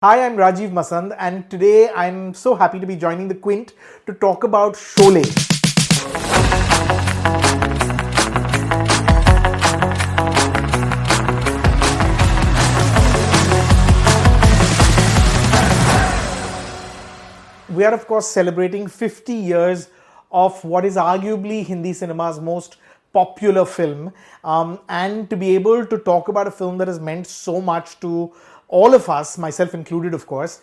Hi, I'm Rajeev Masand, and today I'm so happy to be joining the Quint to talk about Sholay. We are, of course, celebrating 50 years of what is arguably Hindi cinema's most popular film, and to be able to talk about a film that has meant so much to all of us, myself included, of course,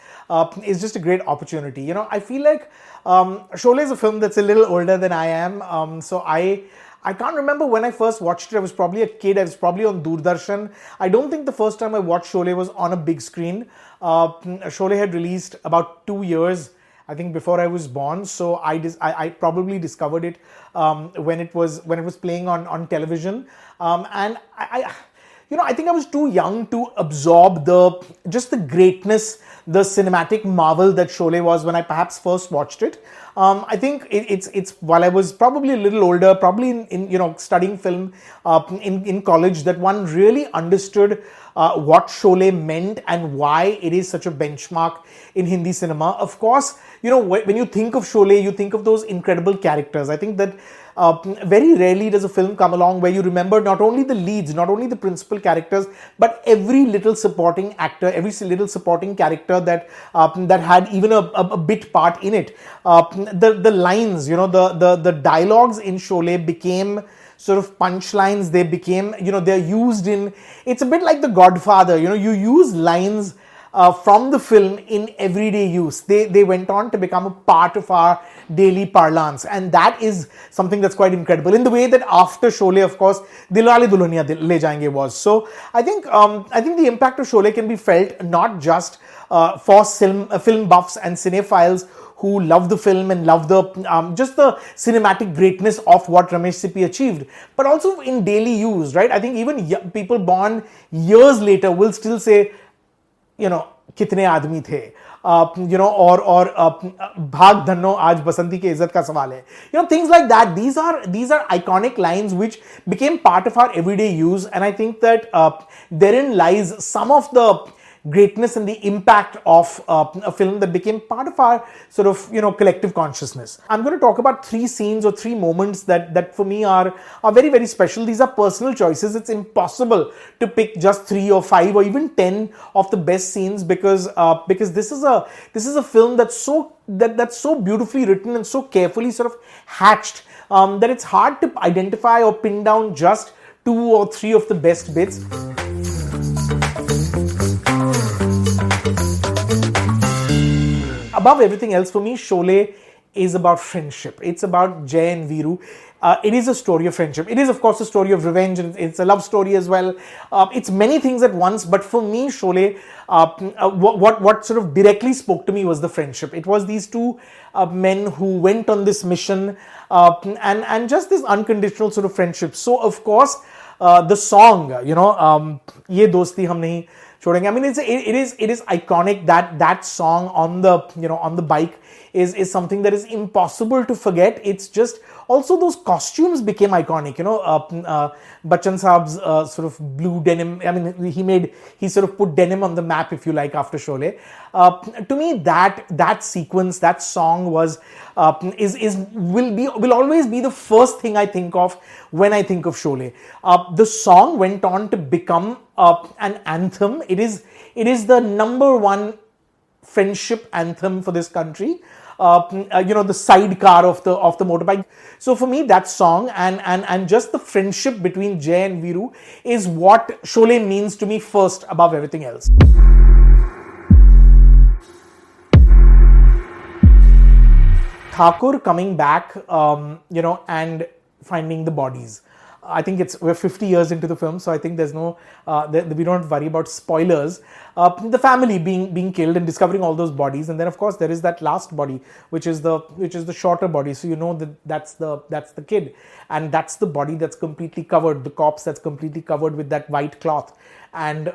is just a great opportunity. I feel like Sholay is a film that's a little older than I am, so I can't remember when I first watched it. I was probably a kid. I was probably on Doordarshan. I don't think the first time I watched Sholay was on a big screen. Sholay had released about 2 years, I think, before I was born. So I probably discovered it when it was playing on television, and I think I was too young to absorb the greatness, the cinematic marvel that Sholay was when I perhaps first watched it. I think it's while I was probably a little older, probably in studying film in college, that one really understood what Sholay meant and why it is such a benchmark in Hindi cinema. Of course, when you think of Sholay, you think of those incredible characters. I think that very rarely does a film come along where you remember not only the leads, not only the principal characters, but every little supporting actor, every little supporting character that had even a bit part in it. The lines, the dialogues in Sholay became sort of punchlines. They became, they're used in, it's a bit like The Godfather. You use lines from the film in everyday use. They went on to become a part of our daily parlance, and that is something that's quite incredible. In the way that after Sholay, of course, Dilwale Dulhaniya Le Jayenge was. So I think the impact of Sholay can be felt not just for film buffs and cinephiles who love the film and love just the cinematic greatness of what Ramesh Sippy achieved, but also in daily use, right? I think even people born years later will still say, कितने आदमी थे, और भाग धन्नो आज बसंती की इज्जत का सवाल है, things like that. These are iconic lines which became part of our everyday use, and I think that therein lies some of the greatness and the impact of a film that became part of our sort of collective consciousness. I'm going to talk about 3 scenes or 3 moments that for me are very, very special. These are personal choices. It's impossible to pick just 3 or 5 or even 10 of the best scenes because this is a film that's so beautifully written and so carefully sort of hatched that it's hard to identify or pin down just 2 or 3 of the best bits. Above everything else, for me, Sholay is about friendship. It's about Jay and Veeru. It is a story of friendship. It is, of course, a story of revenge, and it's a love story as well. It's many things at once, but for me, Sholay, what sort of directly spoke to me was the friendship. It was these 2 men who went on this mission, and just this unconditional sort of friendship. So, of course, the song, Ye Dosti Hum Nahi Chodenge. I mean, it is iconic. That song on the bike is something that is impossible to forget. It's just also those costumes became iconic. Bachchan Saab's sort of blue denim. I mean, he sort of put denim on the map, if you like, after Sholay. To me, that sequence, that song will always be the first thing I think of when I think of Sholay. The song went on to become an anthem. It is the number 1 friendship anthem for this country. The sidecar of the motorbike. So for me, that song and just the friendship between Jay and Veeru is what Sholay means to me first, above everything else. Thakur coming back, and finding the bodies. I think we're 50 years into the film, so I think there's no, we don't have to worry about spoilers. The family being killed and discovering all those bodies, and then of course there is that last body, which is the shorter body. So that's the kid, and that's the body that's completely covered, the corpse that's completely covered with that white cloth, and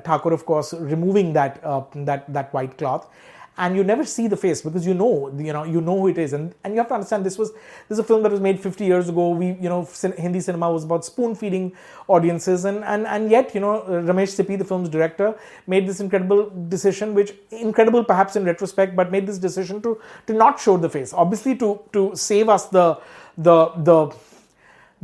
Thakur, of course, removing that white cloth. and you never see the face because you know who it is, and you have to understand this is a film that was made 50 years ago. Hindi cinema was about spoon feeding audiences, and yet Ramesh Sippy, the film's director, made this incredible decision, which incredible perhaps in retrospect, but made this decision to not show the face, obviously to save us the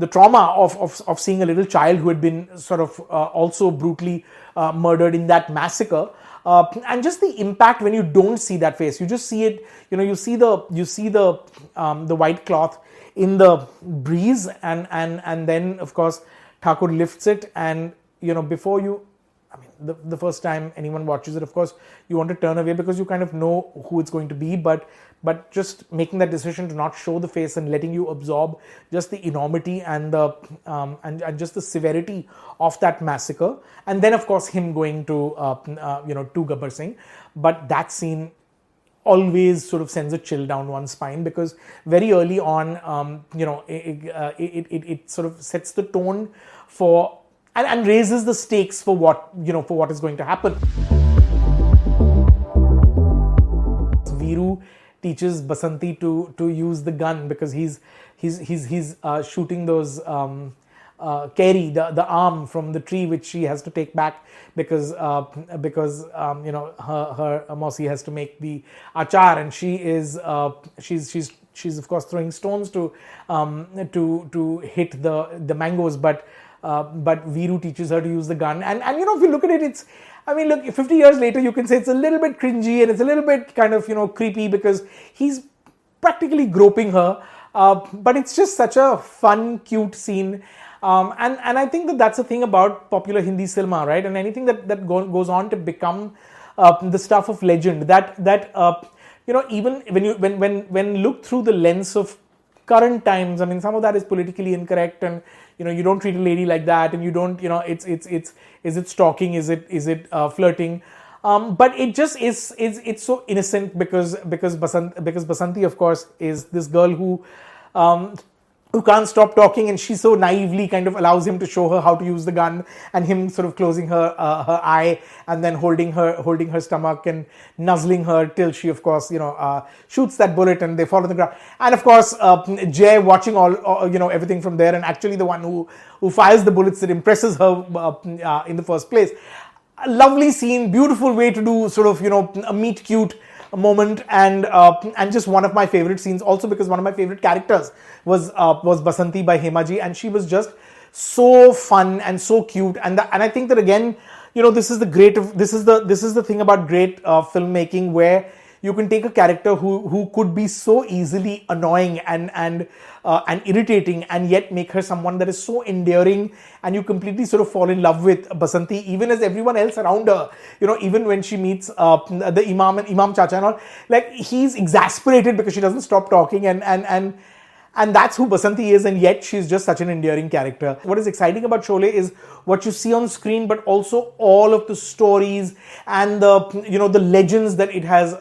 trauma of seeing a little child who had been sort of also brutally murdered in that massacre. And just the impact when you don't see that face, you just see it. You see the white cloth in the breeze, and then of course Thakur lifts it, and before you, I mean, the first time anyone watches it, of course you want to turn away because you kind of know who it's going to be, but just making that decision to not show the face and letting you absorb just the enormity and the and just the severity of that massacre, and then of course him going to Gabbar Singh. But that scene always sort of sends a chill down one's spine, because very early on, it sort of sets the tone for and raises the stakes for what is going to happen. Veeru teaches Basanti to use the gun because he's shooting those Keri, the arm from the tree, which she has to take back because her Mausi has to make the achar, and she's of course throwing stones to hit the mangoes, but Veeru teaches her to use the gun, and if you look at it, look, 50 years later, you can say it's a little bit cringy and it's a little bit kind of, creepy because he's practically groping her. But it's just such a fun, cute scene. And I think that's the thing about popular Hindi cinema, right? And anything that goes on to become the stuff of legend, that even when looked through the lens of current times, some of that is politically incorrect, and you don't treat a lady like that, and you don't, it's is it stalking, is it flirting, but it just is it's so innocent because Basanti, of course, is this girl who can't stop talking, and she so naively kind of allows him to show her how to use the gun, and him sort of closing her eye and then holding her stomach and nuzzling her till she, of course, shoots that bullet and they fall on the ground. And of course, Jay watching all everything from there, and actually the one who fires the bullets that impresses her in the first place. A lovely scene, beautiful way to do sort of a meet cute moment, and just one of my favorite scenes also, because one of my favorite characters was Basanti by Hemaji, and she was just so fun and so cute, and I think that again, this is the thing about great filmmaking, where you can take a character who could be so easily annoying and irritating, and yet make her someone that is so endearing, and you completely sort of fall in love with Basanti, even as everyone else around her. Even when she meets the Imam Chacha and all, like, he's exasperated because she doesn't stop talking, and that's who Basanti is, and yet she's just such an endearing character. What is exciting about Sholay is what you see on screen, but also all of the stories and the legends that it has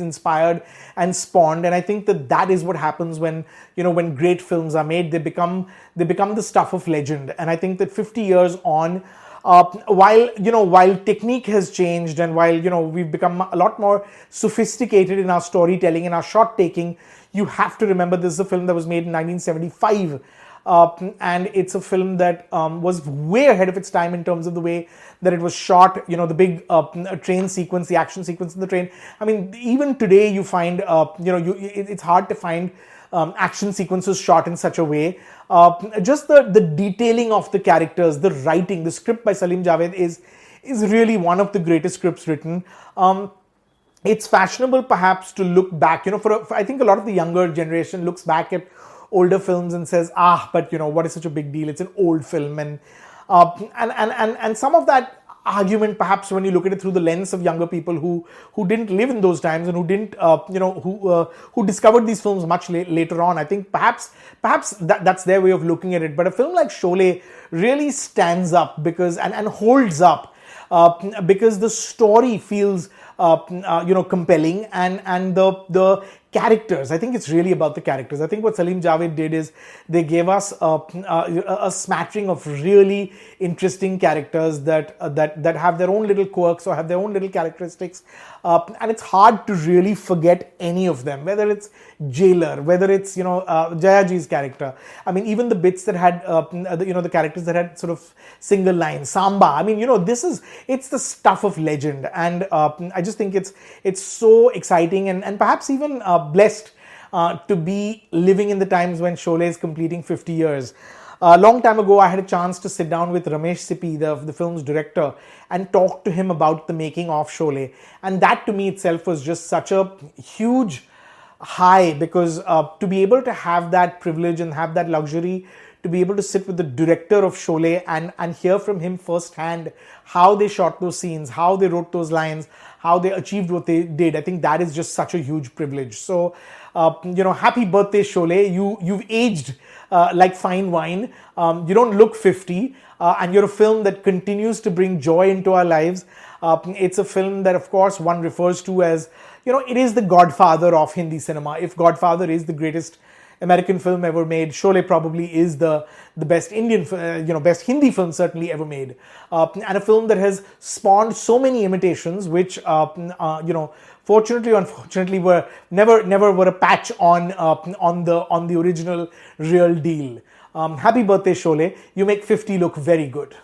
inspired and spawned. And I think that is what happens when great films are made. They become the stuff of legend. And I think that 50 years on, while technique has changed, and while we've become a lot more sophisticated in our storytelling and our shot taking, you have to remember this is a film that was made in 1975, and it's a film that was way ahead of its time in terms of the way that it was shot. The big train sequence, the action sequence in the train. Even today you find it's hard to find action sequences shot in such a way. Just the detailing of the characters, the writing, the script by Salim Javed is really one of the greatest scripts written. It's fashionable perhaps to look back, I think a lot of the younger generation looks back at older films and says, but what is such a big deal? It's an old film, and some of that argument, perhaps when you look at it through the lens of younger people who didn't live in those times, and who didn't who discovered these films much later on. I think perhaps that's their way of looking at it. But a film like Sholay really stands up because and holds up because the story feels compelling, and the characters. I think it's really about the characters. I think what Salim Javed did is they gave us a smattering of really interesting characters that have their own little quirks or have their own little characteristics, and it's hard to really forget any of them. Whether it's Jailer, whether it's Jayaji's character. I mean, even the bits that had the characters that had sort of single lines. Samba. I mean, it's the stuff of legend, and I just think it's so exciting and perhaps even blessed to be living in the times when Sholay is completing 50 years. A long time ago, I had a chance to sit down with Ramesh Sippy, the film's director, and talk to him about the making of Sholay. And that to me itself was just such a huge high, because to be able to have that privilege and have that luxury to be able to sit with the director of Sholay and hear from him firsthand how they shot those scenes, how they wrote those lines, how they achieved what they did. I think that is just such a huge privilege. So, happy birthday, Sholay. You've aged like fine wine. You don't look 50, and you're a film that continues to bring joy into our lives. It's a film that, of course, one refers to as, it is the godfather of Hindi cinema. If Godfather is the greatest American film ever made, Sholay probably is the best Indian, best Hindi film certainly ever made, and a film that has spawned so many imitations, which fortunately or unfortunately were never were a patch on the original real deal. Happy birthday, Sholay! You make 50 look very good.